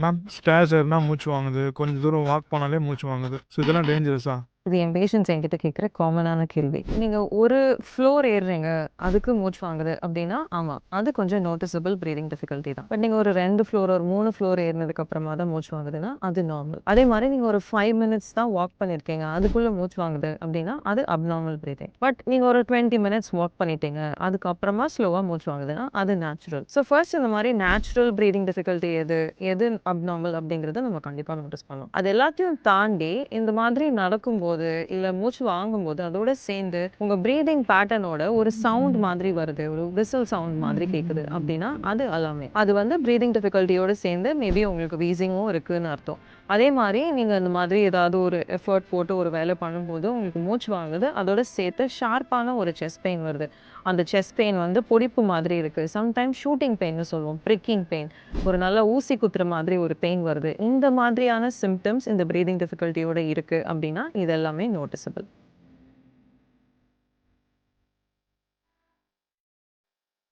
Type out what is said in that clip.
Ma'am stairs ஏறுனா மூச்சு வாங்குது. கொஞ்சம் தூரம் வாக் பண்ணாலே மூச்சு வாங்குது. ஸோ இதெல்லாம் டேஞ்சரஸா? இது என் பேஷண்ட்ஸ் என்கிட்ட கேட்குற காமனான கேள்வி. நீங்க ஒரு ஃப்ளோர் ஏறுறீங்க, அதுக்கு மூச்சு வாங்குது அப்படின்னா, ஆமா. அது கொஞ்சம் நோட்டிசபிள் பிரீதிங் டிஃபிகல்ட்டி தான். பட் நீங்க ஒரு 2 ஃப்ளோர், ஒரு 3 ஃப்ளோர் ஏறினதுக்கு அப்புறமா தான் மூச்சு வாங்குதுன்னா, அது நார்மல். அதே மாரி நீங்க ஒரு 5 மினிட்ஸ் தான் வாக் பண்ணியிருக்கீங்க, அதுக்குள்ள மூச்சு வாங்குது அப்படின்னா, அது அப்நார்மல் பிரீதிங். பட் நீங்க ஒரு 20 மினிட்ஸ் வாக் பண்ணிட்டீங்க, அதுக்கப்புறமா ஸ்லோவா மூச்சு வாங்குதுன்னா, அது நேச்சுரல். ஸோ ஃபர்ஸ்ட் இந்த மாரி நேச்சுரல் பிரீதிங் டிஃபிகல்ட்டி எது, எது அப்நார்மல் அப்படிங்கிறத நம்ம கண்டிப்பா நோட்டீஸ் பண்ணணும். அது எல்லாத்தையும் தாண்டி இந்த மாதிரி நடக்கும்போது, இல்ல மூச்சு வாங்கும்போது, அதோட சேர்ந்து உங்க பிரீதிங் பேட்டர்னோட ஒரு சவுண்ட் மாதிரி வருது. ஒரு விசில் சவுண்ட் மாதிரி கேட்குது அப்படின்னா, அது அலார்மிங். அது வந்து பிரீதிங் டிஃபிகல்ட்டியோட சேர்ந்து மேபி உங்களுக்கு வீசிங்கும் இருக்குன்னு அர்த்தம். அதே மாரி நீங்க இந்த மாதிரி ஏதாவது ஒரு எஃபோர்ட் போட்டு ஒரு வேலை பண்ணும்போது உங்களுக்கு மூச்சு வாங்குது. அதோட சேர்த்து ஷார்ப்பான ஒரு செஸ்ட் பெயின் வருது. அந்த செஸ்ட் பெயின் வந்து பொடிப்பு மாதிரி இருக்கு. சம்டைம்ஸ் ஷூட்டிங் பெயின்னு சொல்லுவோம். பிரிக்கிங் பெயின். ஒரு நல்ல ஊசி குத்துற மாதிரி ஒரு பெயின் வருது. இந்த மாதிரியான சிம்ப்டம்ஸ் இந்த பிரீதிங் டிஃபிகல்ட்டியோட இருக்கு அப்படின்னா, இது எல்லாமே நோட்டிசபிள்.